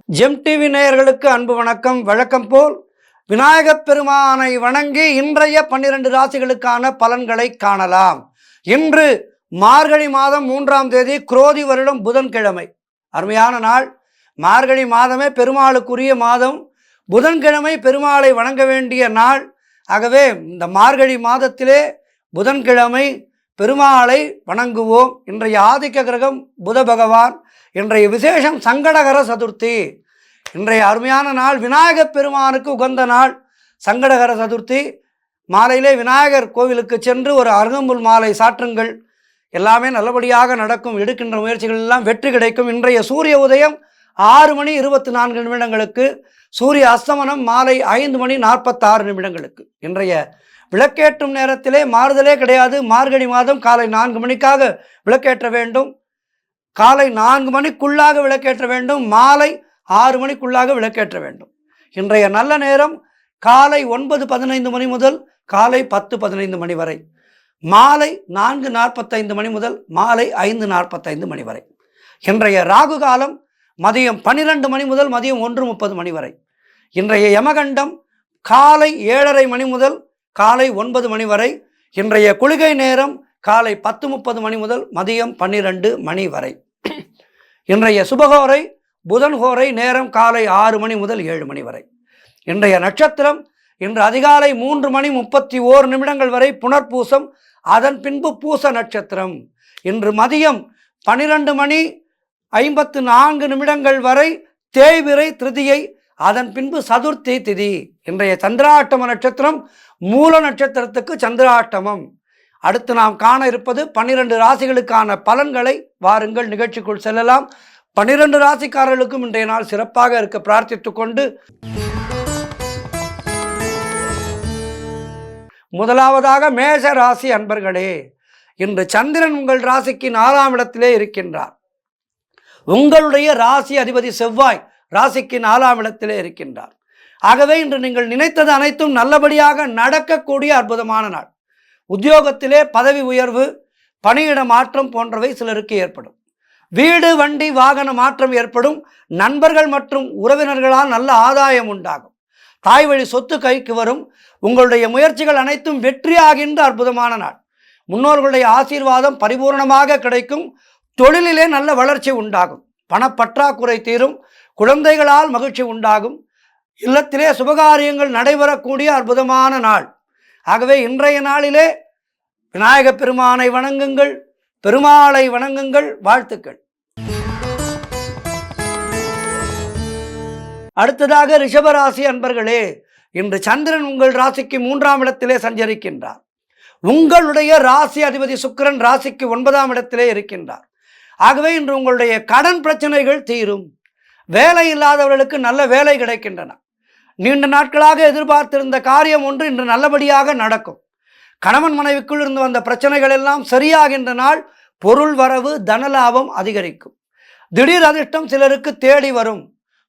GeM TV நேயர்களுக்கு அன்பு வணக்கம். வழக்கம் போல் விநாயகப் பெருமானை வணங்கி இன்றைய 12 ராசிகளுக்கான பலன்களை காணலாம். இன்று மார்கழி மாதம் 3ஆம் தேதி குரோதி வருடம் புதன்கிழமை. அருமையான நாள். மார்கழி மாதமே பெருமாளுக்குரிய மாதம். புதன்கிழமை பெருமாளை வணங்க வேண்டிய நாள். ஆகவே இந்த மார்கழி மாதத்திலே புதன்கிழமை பெருமாளை வணங்குவோம். இன்றைய ஆதிக்க கிரகம் புத பகவான். இன்றைய விசேஷம் சங்கடகர சதுர்த்தி. இன்றைய அருமையான நாள். விநாயகப் பெருமானுக்கு உகந்த நாள் சங்கடகர சதுர்த்தி. மாலையிலே விநாயகர் கோவிலுக்கு சென்று ஒரு அருகம்புல் மாலை சாற்றுங்கள். எல்லாமே நல்லபடியாக நடக்கும். எடுக்கின்ற முயற்சிகள் எல்லாம் வெற்றி கிடைக்கும். இன்றைய சூரிய உதயம் 6:24 சூரிய அஸ்தமனம் மாலை 5:46 இன்றைய விளக்கேற்றும் நேரத்திலே மாறுதலே கிடையாது. மார்கழி மாதம் காலை 4 மணிக்காக விளக்கேற்ற வேண்டும். காலை 4 மணிக்குள்ளாக விளக்கேற்ற வேண்டும். மாலை 6 மணிக்குள்ளாக விளக்கேற்ற வேண்டும். இன்றைய நல்ல நேரம் காலை 9:15 முதல் காலை 10:15 வரை, மாலை 4:45 முதல் மாலை 5:45 வரை. இன்றைய ராகு காலம் மதியம் 12 முதல் மதியம் 1:30 வரை. இன்றைய யமகண்டம் காலை 7:30 முதல் காலை 9 வரை. இன்றைய குளிகை நேரம் காலை 10:30 முதல் மதியம் 12 வரை. இன்றைய சுபகோரை புதன் ஹோரை நேரம் காலை 6 முதல் 7 வரை. இன்றைய நட்சத்திரம் இன்று அதிகாலை 3:31 வரை புனர்பூசம், அதன் பின்பு பூச நட்சத்திரம். இன்று மதியம் 12:54 வரை தேய்பிறை திருதியை, அதன் பின்பு சதுர்த்தி திதி. இன்றைய சந்திராஷ்டம நட்சத்திரம் மூல நட்சத்திரத்துக்கு சந்திராஷ்டமம். அடுத்து நாம் காண இருப்பது 12 ராசிகளுக்கான பலன்களை. வாருங்கள் நிகழ்ச்சிக்குள் செல்லலாம். 12 ராசிக்காரர்களுக்கும் இன்றைய நாள் சிறப்பாக இருக்க பிரார்த்தித்துக் கொண்டு முதலாவதாக மேஷ ராசி அன்பர்களே, இன்று சந்திரன் உங்கள் ராசிக்கு 4ஆம் இடத்திலே இருக்கின்றார். உங்களுடைய ராசி அதிபதி செவ்வாய் ராசிக்கு 4ஆம் இடத்திலே இருக்கின்றார். ஆகவே இன்று நீங்கள் நினைத்தது அனைத்தும் நல்லபடியாக நடக்கக்கூடிய அற்புதமான நாள். உத்தியோகத்திலே பதவி உயர்வு, பணியிட மாற்றம் போன்றவை சிலருக்கு ஏற்படும். வீடு வண்டி வாகன மாற்றம் ஏற்படும். நண்பர்கள் மற்றும் உறவினர்களால் நல்ல ஆதாயம் உண்டாகும். தாய் வழி சொத்து கைக்கு வரும். உங்களுடைய முயற்சிகள் அனைத்தும் வெற்றியாகின்ற அற்புதமான நாள். முன்னோர்களுடைய ஆசீர்வாதம் பரிபூர்ணமாக கிடைக்கும். தொழிலிலே நல்ல வளர்ச்சி உண்டாகும். பணப்பற்றாக்குறை தீரும். குழந்தைகளால் மகிழ்ச்சி உண்டாகும். இல்லத்திலே சுபகாரியங்கள் நடைபெறக்கூடிய அற்புதமான நாள். ஆகவே இன்றைய நாளிலே விநாயகப் பெருமானை வணங்குங்கள், பெருமாளை வணங்குங்கள். வாழ்த்துக்கள். அடுத்ததாக ரிஷபராசி அன்பர்களே, இன்று சந்திரன் உங்கள் ராசிக்கு 3ஆம் இடத்திலே சஞ்சரிக்கின்றார். உங்களுடைய ராசி அதிபதி சுக்கிரன் ராசிக்கு 9ஆம் இடத்திலே இருக்கின்றார். ஆகவே இன்று உங்களுடைய கடன் பிரச்சனைகள் தீரும். வேலை இல்லாதவர்களுக்கு நல்ல வேலை கிடைக்கின்றன. நீண்ட நாட்களாக எதிர்பார்த்திருந்த காரியம் ஒன்று இன்று நல்லபடியாக நடக்கும். கணவன் மனைவிக்குள் இருந்து வந்த பிரச்சனைகள் எல்லாம் சரியாகின்ற நாள். பொருள் வரவு, தனலாபம் அதிகரிக்கும். திடீர் அதிர்ஷ்டம் சிலருக்கு தேடி வரும்.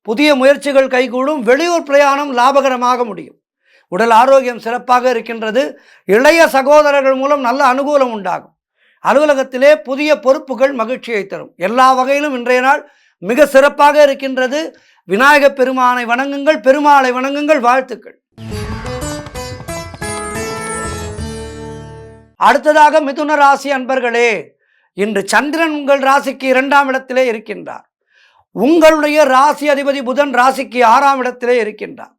புதிய முயற்சிகள் கைகூடும். வெளியூர் பிரயாணம் லாபகரமாக முடியும். உடல் ஆரோக்கியம் சிறப்பாக இருக்கின்றது. இளைய சகோதரர்கள் மூலம் நல்ல அனுகூலம் உண்டாகும். அலுவலகத்திலே புதிய பொறுப்புகள் மகிழ்ச்சியை தரும். எல்லா வகையிலும் இன்றைய நாள் மிக சிறப்பாக இருக்கின்றது. விநாயகப் பெருமானை வணங்குங்கள், பெருமாளை வணங்குங்கள். வாழ்த்துக்கள். அடுத்ததாக மிதுன ராசி அன்பர்களே, இன்று சந்திரன் உங்கள் ராசிக்கு 2ஆம் இடத்திலே இருக்கின்றார். உங்களுடைய ராசி அதிபதி புதன் ராசிக்கு 6ஆம் இடத்திலே இருக்கின்றார்.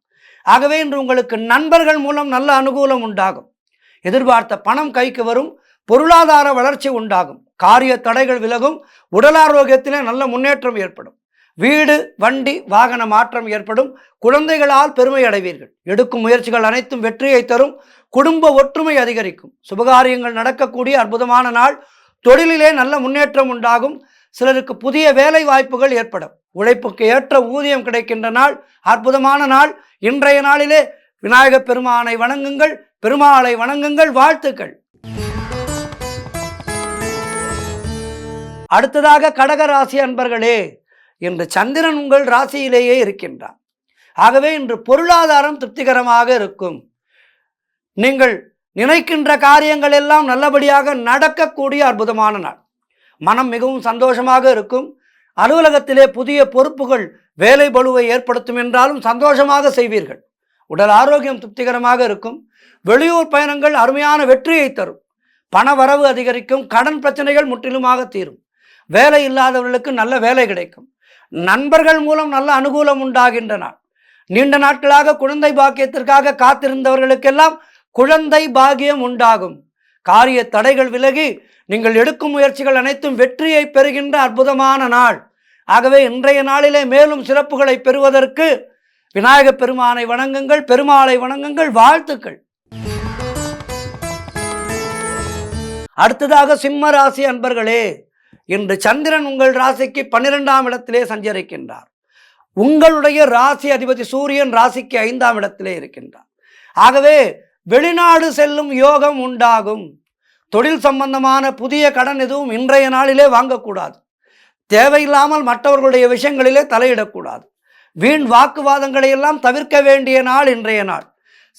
ஆகவே இன்று உங்களுக்கு நண்பர்கள் மூலம் நல்ல அனுகூலம் உண்டாகும். எதிர்பார்த்த பணம் கைக்கு வரும். பொருளாதார வளர்ச்சி உண்டாகும். காரிய தடைகள் விலகும். உடல் ஆரோக்கியத்திலே நல்ல முன்னேற்றம் ஏற்படும். வீடு வண்டி வாகன மாற்றம் ஏற்படும். குழந்தைகளால் பெருமை அடைவீர்கள். எடுக்கும் முயற்சிகள் அனைத்தும் வெற்றியை தரும். குடும்ப ஒற்றுமை அதிகரிக்கும். சுபகாரியங்கள் நடக்கக்கூடிய அற்புதமான நாள். தொழிலிலே நல்ல முன்னேற்றம் உண்டாகும். சிலருக்கு புதிய வேலை வாய்ப்புகள் ஏற்படும். உழைப்புக்கு ஏற்ற ஊதியம் கிடைக்கின்ற நாள். அற்புதமான நாள். இன்றைய நாளிலே விநாயகப் பெருமானை வணங்குங்கள், பெருமாளை வணங்குங்கள். வாழ்த்துக்கள். அடுத்ததாக கடகராசி அன்பர்களே, இன்று சந்திரன் உங்கள் ராசியிலேயே இருக்கின்றார். ஆகவே இன்று பொருளாதாரம் திருப்திகரமாக இருக்கும். நீங்கள் நினைக்கின்ற காரியங்கள் எல்லாம் நல்லபடியாக நடக்கக்கூடிய அற்புதமான நாள். மனம் மிகவும் சந்தோஷமாக இருக்கும். அலுவலகத்திலே புதிய பொறுப்புகள் வேலை பளுவை ஏற்படுத்தும் என்றாலும் சந்தோஷமாக செய்வீர்கள். உடல் ஆரோக்கியம் திருப்திகரமாக இருக்கும். வெளியூர் பயணங்கள் அருமையான வெற்றியை தரும். பண வரவு அதிகரிக்கும். கடன் பிரச்சனைகள் முற்றிலுமாக தீரும். வேலை இல்லாதவர்களுக்கு நல்ல வேலை கிடைக்கும். நண்பர்கள் மூலம் நல்ல அனுகூலம் உண்டாகின்ற நாள். நீண்ட நாட்களாக குழந்தை பாக்கியத்திற்காக காத்திருந்தவர்களுக்கெல்லாம் குழந்தை பாக்கியம் உண்டாகும். காரிய தடைகள் விலகி நீங்கள் எடுக்கும் முயற்சிகள் அனைத்தும் வெற்றியை பெறுகின்ற அற்புதமான நாள். ஆகவே இன்றைய நாளிலே மேலும் சிறப்புகளை பெறுவதற்கு விநாயகப் பெருமானை வணங்குங்கள், பெருமாளை வணங்குங்கள். வாழ்த்துக்கள். அடுத்ததாக சிம்ம ராசி அன்பர்களே, இன்று சந்திரன் உங்கள் ராசிக்கு 12ஆம் இடத்திலே சஞ்சரிக்கின்றார். உங்களுடைய ராசி அதிபதி சூரியன் ராசிக்கு 5ஆம் இடத்திலே இருக்கின்றார். ஆகவே வெளிநாடு செல்லும் யோகம் உண்டாகும். தொழில் சம்பந்தமான புதிய கடன் எதுவும் இன்றைய நாளிலே வாங்கக்கூடாது. தேவையில்லாமல் மற்றவர்களுடைய விஷயங்களிலே தலையிடக்கூடாது. வீண் வாக்குவாதங்களை எல்லாம் தவிர்க்க வேண்டிய நாள் இன்றைய நாள்.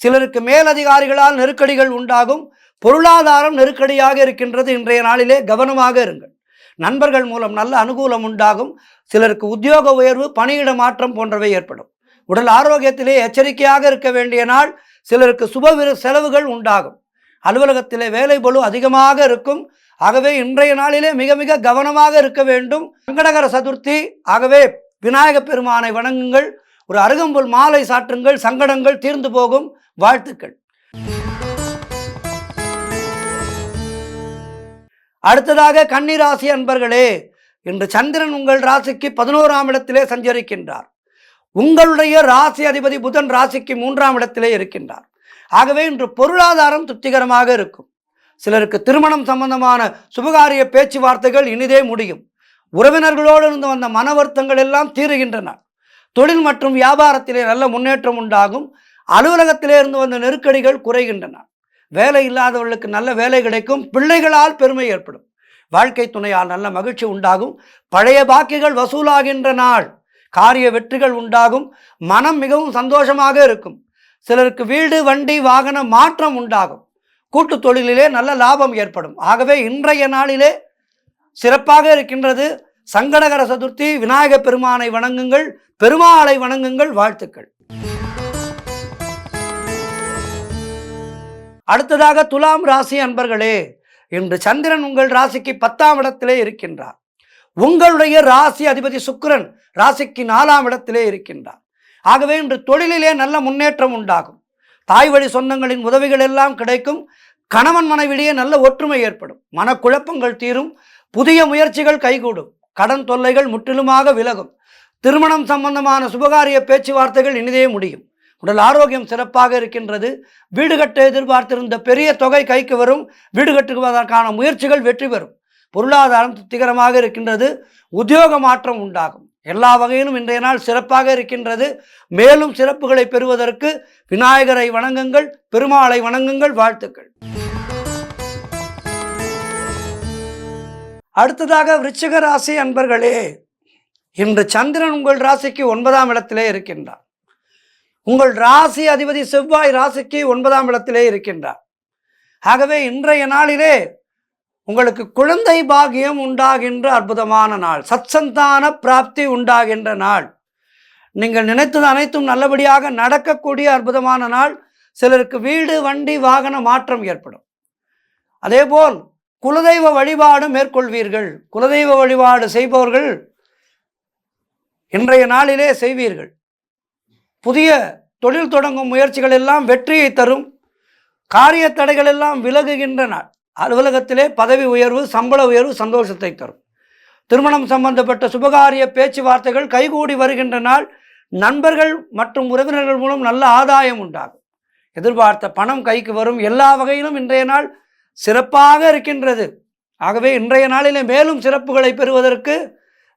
சிலருக்கு மேலதிகாரிகளால் நெருக்கடிகள் உண்டாகும். பொருளாதாரம் நெருக்கடியாக இருக்கின்றது. இன்றைய நாளிலே கவனமாக இருங்கள். நண்பர்கள் மூலம் நல்ல அனுகூலம் உண்டாகும். சிலருக்கு உத்தியோக உயர்வு, பணியிட மாற்றம் போன்றவை ஏற்படும். உடல் ஆரோக்கியத்திலே எச்சரிக்கையாக இருக்க வேண்டிய நாள். சிலருக்கு சுப செலவுகள் உண்டாகும். அலுவலகத்திலே வேலை பளு அதிகமாக இருக்கும். ஆகவே இன்றைய நாளிலே மிக மிக கவனமாக இருக்க வேண்டும். சங்கடகர சதுர்த்தி. ஆகவே விநாயகப் பெருமானை வணங்குங்கள். ஒரு அருகம்புல் மாலை சாற்றுங்கள். சங்கடங்கள் தீர்ந்து போகும். வாழ்த்துக்கள். அடுத்ததாக கன்னிராசி அன்பர்களே, இன்று சந்திரன் உங்கள் ராசிக்கு 11ஆம் இடத்திலே சஞ்சரிக்கின்றார். உங்களுடைய ராசி அதிபதி புதன் ராசிக்கு 3ஆம் இடத்திலே இருக்கின்றார். ஆகவே இன்று பொருளாதாரம் திருப்திகரமாக இருக்கும். சிலருக்கு திருமணம் சம்பந்தமான சுபகாரிய பேச்சுவார்த்தைகள் இனிதே முடியும். உறவினர்களோடு இருந்து வந்த மன வருத்தங்கள் எல்லாம் தீருகின்றன. தொழில் மற்றும் வியாபாரத்திலே நல்ல முன்னேற்றம் உண்டாகும். அலுவலகத்திலே இருந்து வந்த நெருக்கடிகள் குறைகின்றன. வேலை இல்லாதவர்களுக்கு நல்ல வேலை கிடைக்கும். பிள்ளைகளால் பெருமை ஏற்படும். வாழ்க்கை துணையால் நல்ல மகிழ்ச்சி உண்டாகும். பழைய பாக்கிகள் வசூலாகின்ற நாள். காரிய வெற்றிகள் உண்டாகும். மனம் மிகவும் சந்தோஷமாக இருக்கும். சிலருக்கு வீடு, வண்டி, வாகன மாற்றம் உண்டாகும். கூட்டு தொழிலிலே நல்ல லாபம் ஏற்படும். ஆகவே இன்றைய நாளிலே சிறப்பாக இருக்கின்றது. சங்கடகர சதுர்த்தி. விநாயகப் பெருமானை வணங்குங்கள், பெருமாளை வணங்குங்கள். வாழ்த்துக்கள். அடுத்ததாக துலாம் ராசி அன்பர்களே, இன்று சந்திரன் உங்கள் ராசிக்கு 10ஆம் இடத்திலே இருக்கின்றார். உங்களுடைய ராசி அதிபதி சுக்கிரன் ராசிக்கு 4ஆம் இடத்திலே இருக்கின்றார். ஆகவே இன்று தொழிலிலே நல்ல முன்னேற்றம் உண்டாகும். தாய் வழி சொந்தங்களின் உதவிகள் எல்லாம் கிடைக்கும். கணவன் மனைவிடையே நல்ல ஒற்றுமை ஏற்படும். மனக்குழப்பங்கள் தீரும். புதிய முயற்சிகள் கைகூடும். கடன் தொல்லைகள் முற்றிலுமாக விலகும். திருமணம் சம்பந்தமான சுபகாரிய பேச்சுவார்த்தைகள் இனிதே முடியும். உடல் ஆரோக்கியம் சிறப்பாக இருக்கின்றது. வீடு கட்ட எதிர்பார்த்திருந்த பெரிய தொகை கைக்கு வரும். வீடு கட்டுவதற்கான முயற்சிகள் வெற்றி பெறும். பொருளாதாரம் திருப்திகரமாக இருக்கின்றது. உத்தியோக மாற்றம் உண்டாகும். எல்லா வகையிலும் இன்றைய நாள் சிறப்பாக இருக்கின்றது. மேலும் சிறப்புகளை பெறுவதற்கு விநாயகரை வணங்குங்கள், பெருமாளை வணங்குங்கள். வாழ்த்துக்கள். அடுத்ததாக விருச்சிக ராசி அன்பர்களே, இன்று சந்திரன் உங்கள் ராசிக்கு 9ஆம் இடத்திலே இருக்கின்றார். உங்கள் ராசி அதிபதி செவ்வாய் ராசிக்கு 9ஆம் இடத்திலே இருக்கின்றார். ஆகவே இன்றைய நாளிலே உங்களுக்கு குழந்தை பாக்கியம் உண்டாகின்ற அற்புதமான நாள். சத்சந்தான பிராப்தி உண்டாகின்ற நாள். நீங்கள் நினைத்தது அனைத்தும் நல்லபடியாக நடக்கக்கூடிய அற்புதமான நாள். சிலருக்கு வீடு, வண்டி, வாகன மாற்றம் ஏற்படும். அதேபோல் குலதெய்வ வழிபாடு மேற்கொள்வீர்கள். குலதெய்வ வழிபாடு செய்பவர்கள் இன்றைய நாளிலே செய்வீர்கள். புதிய தொழில் தொடங்கும் முயற்சிகள் எல்லாம் வெற்றியை தரும். காரிய தடைகள் எல்லாம் விலகுகின்ற நாள். அலுவலகத்திலே பதவி உயர்வு, சம்பள உயர்வு சந்தோஷத்தை தரும். திருமணம் சம்பந்தப்பட்ட சுபகாரிய பேச்சுவார்த்தைகள் கைகூடி வருகின்ற நாள். நண்பர்கள் மற்றும் உறவினர்கள் மூலம் நல்ல ஆதாயம் உண்டாகும். எதிர்பார்த்த பணம் கைக்கு வரும். எல்லா வகையிலும் இன்றைய நாள் சிறப்பாக இருக்கின்றது. ஆகவே இன்றைய நாளிலே மேலும் சிறப்புகளை பெறுவதற்கு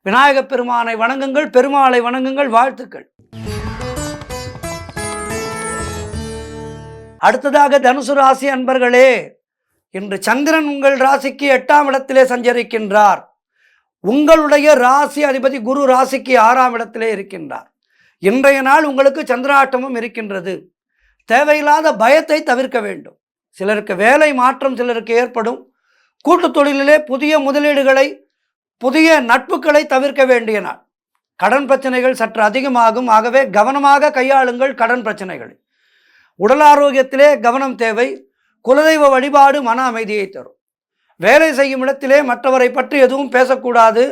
விநாயகப் பெருமானை வணங்குங்கள், பெருமாளை வணங்குங்கள். வாழ்த்துக்கள். அடுத்ததாக தனுசு ராசி அன்பர்களே, இன்று சந்திரன் உங்கள் ராசிக்கு 8ஆம் இடத்திலே சஞ்சரிக்கின்றார். உங்களுடைய ராசி அதிபதி குரு ராசிக்கு 6ஆம் இடத்திலே இருக்கின்றார். இன்றைய நாள் உங்களுக்கு சந்திராட்டமும் இருக்கின்றது. தேவையில்லாத பயத்தை தவிர்க்க வேண்டும். சிலருக்கு வேலை மாற்றம் சிலருக்கு ஏற்படும். கூட்டு தொழிலிலே புதிய முதலீடுகளை, புதிய நட்புகளை தவிர்க்க வேண்டிய நாள். கடன் பிரச்சனைகள் சற்று அதிகமாகும். ஆகவே கவனமாக கையாளுங்கள் கடன் பிரச்சனைகளை. உடல் ஆரோக்கியத்திலே கவனம் தேவை. குலதெய்வ வழிபாடு மன அமைதியை தரும். வேலை செய்யும் இடத்திலே மற்றவரை பற்றி எதுவும் பேசக்கூடாது.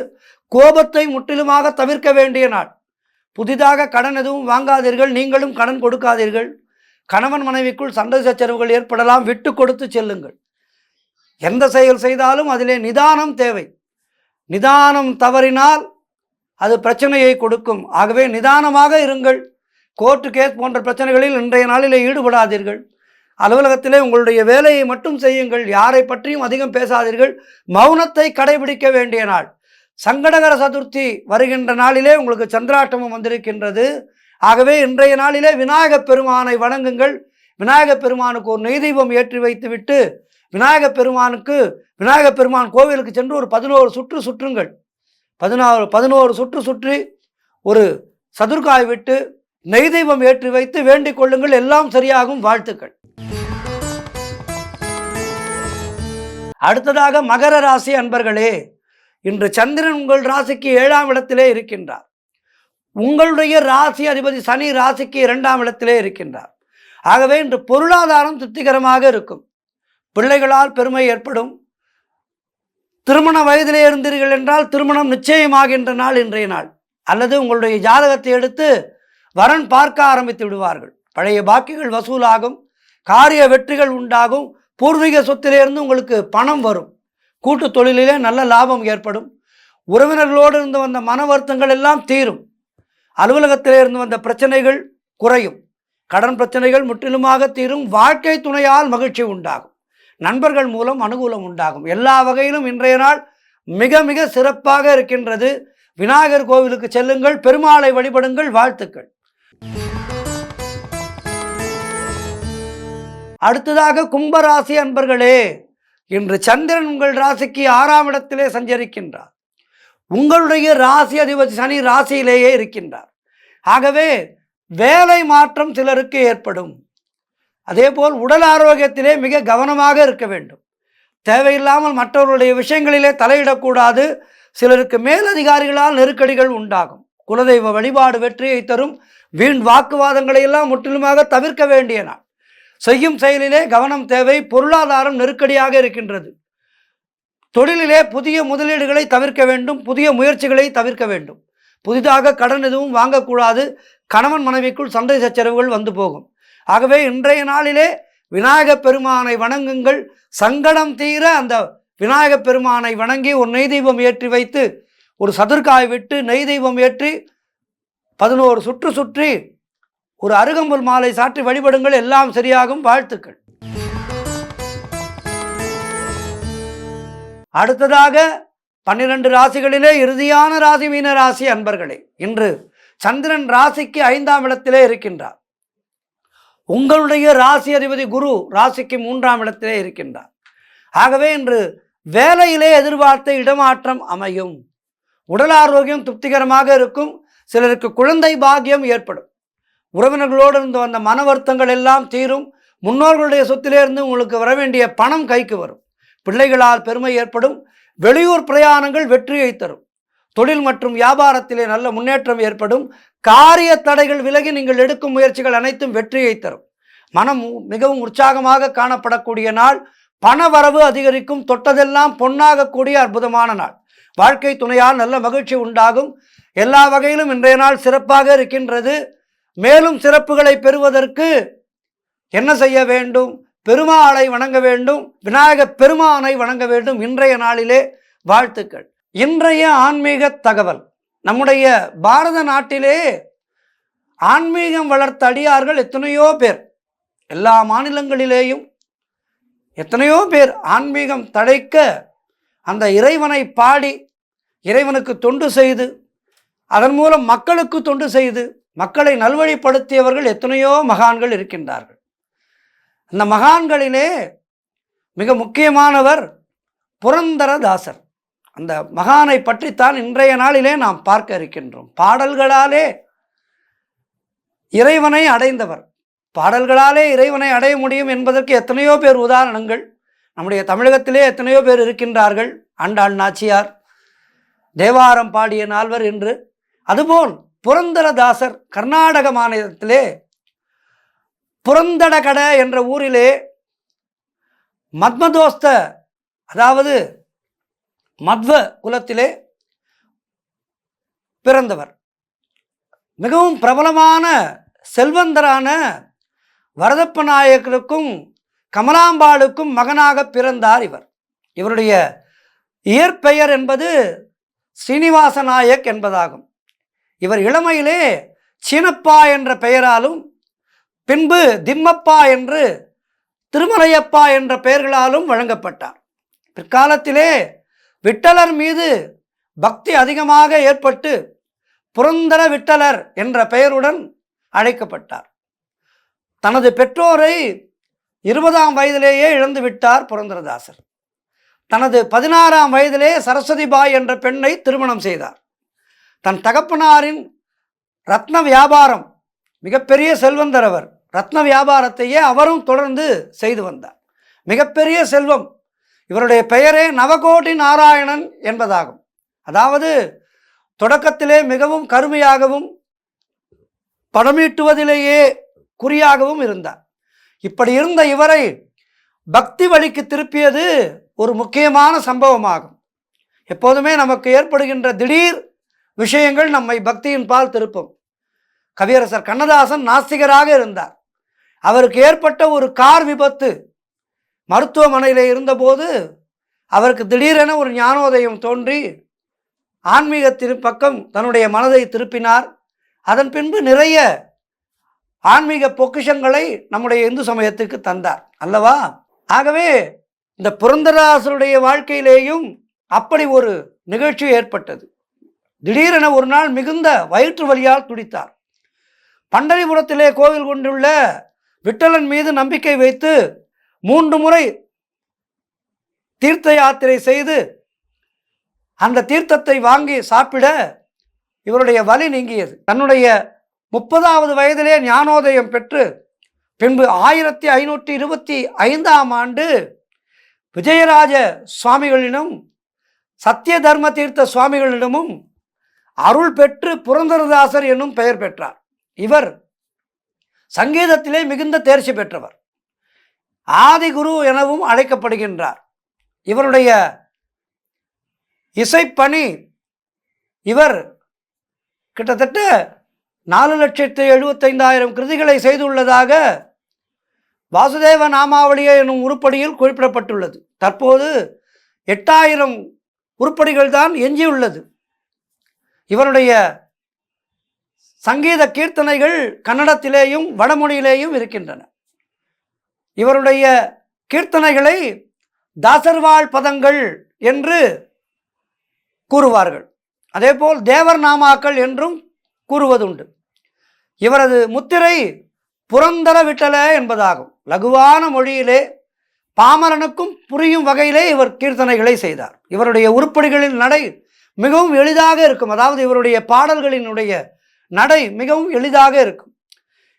கோபத்தை முற்றிலுமாக தவிர்க்க வேண்டிய நாள். புதிதாக கடன் எதுவும் வாங்காதீர்கள். நீங்களும் கடன் கொடுக்காதீர்கள். கணவன் மனைவிக்குள் சண்டை சச்சரவுகள் ஏற்படலாம். விட்டு கொடுத்து செல்லுங்கள். எந்த செயல் செய்தாலும் அதிலே நிதானம் தேவை. நிதானம் தவறினால் அது பிரச்சனையை கொடுக்கும். ஆகவே நிதானமாக இருங்கள். கோர்ட்டு கேஸ் போன்ற பிரச்சனைகளில் இன்றைய நாளிலே ஈடுபடாதீர்கள். அலுவலகத்திலே உங்களுடைய வேலையை மட்டும் செய்யுங்கள். யாரை பற்றியும் அதிகம் பேசாதீர்கள். மௌனத்தை கடைபிடிக்க வேண்டிய நாள். சங்கடகர சதுர்த்தி வருகின்ற நாளிலே உங்களுக்கு சந்திராஷ்டமம் வந்திருக்கின்றது. ஆகவே இன்றைய நாளிலே விநாயகப் பெருமானை வணங்குங்கள். விநாயகப் பெருமானுக்கு ஒரு நெய் தீபம் ஏற்றி வைத்துவிட்டு விநாயகப் பெருமான் கோவிலுக்கு சென்று ஒரு 11 சுற்று சுற்றுங்கள். 11 சுற்று சுற்றி ஒரு சதுர்காய் விட்டு நெய் தீபம் ஏற்றி வைத்து வேண்டிக் கொள்ளுங்கள். எல்லாம் சரியாகும். வாழ்த்துக்கள். அடுத்ததாக மகர ராசி அன்பர்களே, இன்று சந்திரன் உங்கள் ராசிக்கு 7ஆம் இடத்திலே இருக்கின்றார். உங்களுடைய ராசி அதிபதி சனி ராசிக்கு 2ஆம் இடத்திலே இருக்கின்றார். ஆகவே இன்று பொருளாதாரம் திருப்திகரமாக இருக்கும். பிள்ளைகளால் பெருமை ஏற்படும். திருமண வயதிலே இருந்தீர்கள் என்றால் திருமணம் நிச்சயமாகின்ற நாள் இன்றைய நாள். அல்லது உங்களுடைய ஜாதகத்தை எடுத்து வரன் பார்க்க ஆரம்பித்து விடுவார்கள். பழைய பாக்கிகள் வசூலாகும். காரிய வெற்றிகள் உண்டாகும். பூர்வீக சொத்திலிருந்து உங்களுக்கு பணம் வரும். கூட்டு தொழிலிலே நல்ல லாபம் ஏற்படும். உறவினர்களோடு இருந்து வந்த மன வருத்தங்கள் எல்லாம் தீரும். அலுவலகத்திலே இருந்து வந்த பிரச்சனைகள் குறையும். கடன் பிரச்சனைகள் முற்றிலுமாக தீரும். வாழ்க்கை துணையால் மகிழ்ச்சி உண்டாகும். நண்பர்கள் மூலம் அனுகூலம் உண்டாகும். எல்லா வகையிலும் இன்றைய நாள் மிக மிக சிறப்பாக இருக்கின்றது. விநாயகர் கோவிலுக்கு செல்லுங்கள். பெருமாளை வழிபடுங்கள். வாழ்த்துக்கள். அடுத்ததாக கும்பராசி அன்பர்களே, இன்று சந்திரன் உங்கள் ராசிக்கு 6ஆம் இடத்திலே சஞ்சரிக்கின்றார். உங்களுடைய ராசி அதிபதி சனி ராசியிலேயே இருக்கின்றார். ஆகவே வேலை மாற்றம் சிலருக்கு ஏற்படும். அதேபோல் உடல் ஆரோக்கியத்திலே மிக கவனமாக இருக்க வேண்டும். தேவையில்லாமல் மற்றவர்களுடைய விஷயங்களிலே தலையிடக்கூடாது. சிலருக்கு மேலதிகாரிகளால் நெருக்கடிகள் உண்டாகும். குலதெய்வ வழிபாடு வெற்றியை தரும். வீண் வாக்குவாதங்களை எல்லாம் முற்றிலுமாக தவிர்க்க வேண்டிய நாள். செய்யும் செயலிலே கவனம் தேவை. பொருளாதாரம் நெருக்கடியாக இருக்கின்றது. தொழிலிலே புதிய முதலீடுகளை தவிர்க்க வேண்டும். புதிய முயற்சிகளை தவிர்க்க வேண்டும். புதிதாக கடன் எதுவும் வாங்கக்கூடாது. கணவன் மனைவிக்குள் சண்டை சச்சரவுகள் வந்து போகும். ஆகவே இன்றைய நாளிலே விநாயகப் பெருமானை வணங்குங்கள். சங்கடம் தீர அந்த விநாயகப் பெருமானை வணங்கி ஒரு நெய் தீபம் ஏற்றி வைத்து ஒரு சதுர்காய் விட்டு நெய் தீபம் ஏற்றி 11 சுற்று சுற்றி ஒரு அருகம்புல் மாலை சாற்றி வழிபடுங்கள். எல்லாம் சரியாகும். வாழ்த்துக்கள். அடுத்ததாக 12 ராசிகளிலே இறுதியான ராசி மீன ராசி அன்பர்களே, இன்று சந்திரன் ராசிக்கு 5ஆம் இடத்திலே இருக்கின்றார். உங்களுடைய ராசி அதிபதி குரு ராசிக்கு 3ஆம் இடத்திலே இருக்கின்றார். ஆகவே இன்று வேலையிலே எதிர்பார்த்த இடமாற்றம் அமையும். உடல் ஆரோக்கியம் திருப்திகரமாக இருக்கும். சிலருக்கு குழந்தை பாக்கியம் ஏற்படும். உறவினர்களோடு இருந்து வந்த மன வருத்தங்கள் எல்லாம் தீரும். முன்னோர்களுடைய சொத்திலிருந்து உங்களுக்கு வர வேண்டிய பணம் கைக்கு வரும். பிள்ளைகளால் பெருமை ஏற்படும். வெளியூர் பிரயாணங்கள் வெற்றியை தரும். தொழில் மற்றும் வியாபாரத்திலே நல்ல முன்னேற்றம் ஏற்படும். காரிய தடைகள் விலகி நீங்கள் எடுக்கும் முயற்சிகள் அனைத்தும் வெற்றியை தரும். மனம் மிகவும் உற்சாகமாக காணப்படக்கூடிய நாள். பண வரவு அதிகரிக்கும். தொட்டதெல்லாம் பொன்னாகக்கூடிய அற்புதமான நாள். வாழ்க்கை துணையால் நல்ல மகிழ்ச்சி உண்டாகும். எல்லா வகையிலும் இன்றைய நாள் சிறப்பாக இருக்கின்றது. மேலும் சிறப்புகளை பெறுவதற்கு என்ன செய்ய வேண்டும்? பெருமாளை வணங்க வேண்டும். விநாயகப் பெருமானை வணங்க வேண்டும். இன்றைய நாளிலே வாழ்த்துக்கள். இன்றைய ஆன்மீக தகவல். நம்முடைய பாரத நாட்டிலே ஆன்மீகம் வளர்த்த அடியார்கள் எத்தனையோ பேர், எல்லா மாநிலங்களிலேயும் எத்தனையோ பேர் ஆன்மீகம் தழைக்க அந்த இறைவனை பாடி இறைவனுக்கு தொண்டு செய்து அதன் மூலம் மக்களுக்கு தொண்டு செய்து மக்களை நல்வழிப்படுத்தியவர்கள் எத்தனையோ மகான்கள் இருக்கின்றார்கள். அந்த மகான்களிலே மிக முக்கியமானவர் புரந்தரதாசர். அந்த மகானை பற்றித்தான் இன்றைய நாளிலே நாம் பார்க்க இருக்கின்றோம். பாடல்களாலே இறைவனை அடைந்தவர். பாடல்களாலே இறைவனை அடைய முடியும் என்பதற்கு எத்தனையோ பேர் உதாரணங்கள் நம்முடைய தமிழகத்திலே எத்தனையோ பேர் இருக்கின்றார்கள். ஆண்டாள் நாச்சியார், தேவாரம் பாடிய நால்வர் என்று அதுபோல் புரந்தரதாசர் கர்நாடக மாநிலத்திலே புரந்தடகட என்ற ஊரிலே மத்மதோஸ்த, அதாவது மத்வ குலத்திலே பிறந்தவர். மிகவும் பிரபலமான செல்வந்தரான வரதப்ப நாயக்கருக்கும் கமலாம்பாளுக்கும் மகனாக பிறந்தார் இவர். இவருடைய இயற்பெயர் என்பது ஸ்ரீனிவாச நாயக் என்பதாகும். இவர் இளமையிலே சீனப்பா என்ற பெயராலும் பின்பு திம்மப்பா என்று திருமலையப்பா என்ற பெயர்களாலும் வழங்கப்பட்டார். பிற்காலத்திலே விட்டலர் மீது பக்தி அதிகமாக ஏற்பட்டு புரந்தர விட்டலர் என்ற பெயருடன் அழைக்கப்பட்டார். தனது பெற்றோரை 20ஆம் வயதிலேயே இழந்து விட்டார் புரந்தரதாசர். தனது 16ஆம் வயதிலே சரஸ்வதிபாய் என்ற பெண்ணை திருமணம் செய்தார். தன் தகப்பனாரின் ரத்ன வியாபாரம், மிகப்பெரிய செல்வந்தர் அவர், ரத்ன வியாபாரத்தையே அவரும் தொடர்ந்து செய்து வந்தார். மிகப்பெரிய செல்வம். இவருடைய பெயரே நவகோடி நாராயணன் என்பதாகும். அதாவது தொடக்கத்திலே மிகவும் கருமையாகவும் பணமீட்டுவதிலேயே குறியாகவும் இருந்தார். இப்படி இருந்த இவரை பக்தி வழிக்கு திருப்பியது ஒரு முக்கியமான சம்பவமாகும். எப்போதுமே நமக்கு ஏற்படுகின்ற திடீர் விஷயங்கள் நம்மை பக்தியின் பால் திருப்பும். கவியரசர் கண்ணதாசன் நாஸ்திகராக இருந்தார். அவருக்கு ஏற்பட்ட ஒரு கார் விபத்து, மருத்துவமனையில் இருந்தபோது அவருக்கு திடீரென ஒரு ஞானோதயம் தோன்றி ஆன்மீகத்தின் பக்கம் தன்னுடைய மனதை திருப்பினார். அதன் பின்பு நிறைய ஆன்மீக பொக்கிஷங்களை நம்முடைய இந்து சமயத்துக்கு தந்தார் அல்லவா? ஆகவே இந்த புரந்தரதாசருடைய வாழ்க்கையிலேயும் அப்படி ஒரு நிகழ்ச்சி ஏற்பட்டது. திடீரென ஒரு நாள் மிகுந்த வயிற்று வலியால் துடித்தார். பண்டரிபுரத்திலே கோவில் கொண்டுள்ள விட்டலன் மீது நம்பிக்கை வைத்து 3 முறை தீர்த்த யாத்திரை செய்து அந்த தீர்த்தத்தை வாங்கி சாப்பிட இவருடைய வலி நீங்கியது. தன்னுடைய 30வது வயதிலே ஞானோதயம் பெற்று பின்பு 1525ஆம் ஆண்டு விஜயராஜ சுவாமிகளிடம் சத்திய தர்ம தீர்த்த சுவாமிகளிடமும் அருள் பெற்று புரந்தரதாசர் என்னும் பெயர் பெற்றார். இவர் சங்கீதத்திலே மிகுந்த தேர்ச்சி பெற்றவர். ஆதிகுரு எனவும் அழைக்கப்படுகின்றார். இவருடைய இசைப்பணி, இவர் கிட்டத்தட்ட 4,75,000 கிருதிகளை செய்துள்ளதாக வாசுதேவ நாமாவளியை எனும் உருப்படியில் குறிப்பிடப்பட்டுள்ளது. தற்போது 8,000 உருப்படிகள் தான் எஞ்சியுள்ளது. இவருடைய சங்கீத கீர்த்தனைகள் கன்னடத்திலேயும் வடமொழியிலேயும் இருக்கின்றன. இவருடைய கீர்த்தனைகளை தாசர்வாள் பதங்கள் என்று கூறுவார்கள். அதேபோல் தேவர் நாமாக்கள் என்றும் கூறுவதுண்டு. இவரது முத்திரை புரந்தர விட்டல என்பதாகும். லகுவான மொழியிலே பாமரனுக்கும் புரியும் வகையிலே இவர் கீர்த்தனைகளை செய்தார். இவருடைய உருப்படிகளின் நடை மிகவும் எளிதாக இருக்கும். அதாவது இவருடைய பாடல்களினுடைய நடை மிகவும் எளிதாக இருக்கும்.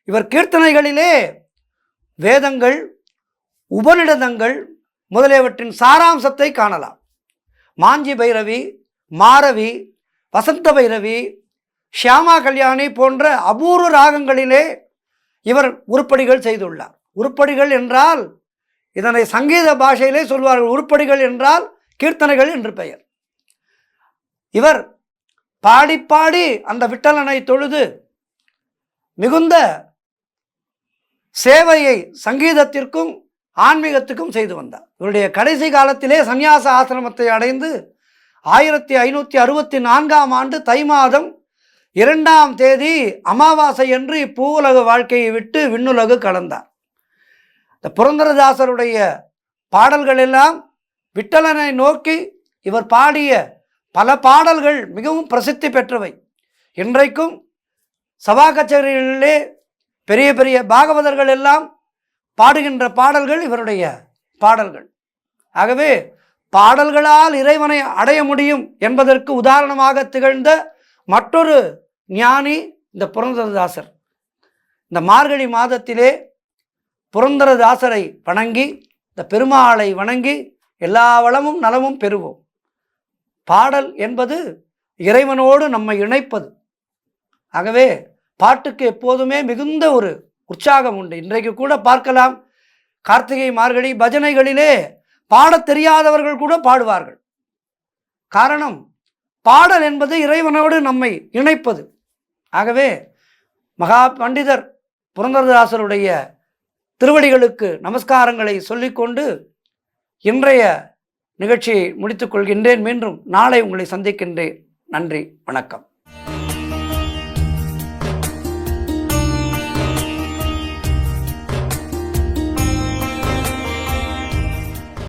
இவர் கீர்த்தனைகளிலே வேதங்கள், உபநிடதங்கள் முதலியவற்றின் சாராம்சத்தை காணலாம். மாஞ்சி பைரவி, மாரவி, வசந்த பைரவி, ஷியாமா கல்யாணி போன்ற அபூர்வ ராகங்களிலே இவர் உருப்படிகள் செய்துள்ளார். உருப்படிகள் என்றால் இதனை சங்கீத பாஷையிலே சொல்வார்கள். உருப்படிகள் என்றால் கீர்த்தனைகள் என்று பெயர். இவர் பாடி பாடி அந்த விட்டலனை தொழுது மிகுந்த சேவையை சங்கீதத்திற்கும் ஆன்மீகத்துக்கும் செய்து வந்தார். இவருடைய கடைசி காலத்திலே சந்நியாச ஆசிரமத்தை அடைந்து 1564ஆம் ஆண்டு தை மாதம் 2ஆம் தேதி அமாவாசை என்று இப்பூவுலக வாழ்க்கையை விட்டு விண்ணுலகு கடந்தார். இந்த புரந்தரதாசருடைய பாடல்கள் எல்லாம் விட்டலனை நோக்கி இவர் பாடிய பல பாடல்கள் மிகவும் பிரசித்தி பெற்றவை. இன்றைக்கும் சபா கச்சேரிகளிலே பெரிய பெரிய பாகவதர்கள் எல்லாம் பாடுகின்ற பாடல்கள் இவருடைய பாடல்கள். ஆகவே பாடல்களால் இறைவனை அடைய முடியும் என்பதற்கு உதாரணமாக திகழ்ந்த மற்றொரு ஞானி இந்த புரந்தரதாசர். இந்த மார்கழி மாதத்திலே புரந்தரதாசரை வணங்கி, இந்த பெருமாளை வணங்கி எல்லா வளமும் நலமும் பெறுவோம். பாடல் என்பது இறைவனோடு நம்மை இணைப்பது. ஆகவே பாட்டுக்கு எப்போதுமே மிகுந்த ஒரு உற்சாகம் உண்டு. இன்றைக்கு கூட பார்க்கலாம், கார்த்திகை மார்கழி பஜனைகளிலே பாடத் தெரியாதவர்கள் கூட பாடுவார்கள். காரணம், பாடல் என்பது இறைவனோடு நம்மை இணைப்பது. ஆகவே மகா பண்டிதர் புரந்தரதாசருடைய திருவடிகளுக்கு நமஸ்காரங்களை சொல்லிக்கொண்டு இன்றைய நிகழ்ச்சியை முடித்துக் கொள்கின்றேன். மீண்டும் நாளை உங்களை சந்திக்கின்றேன். நன்றி, வணக்கம்.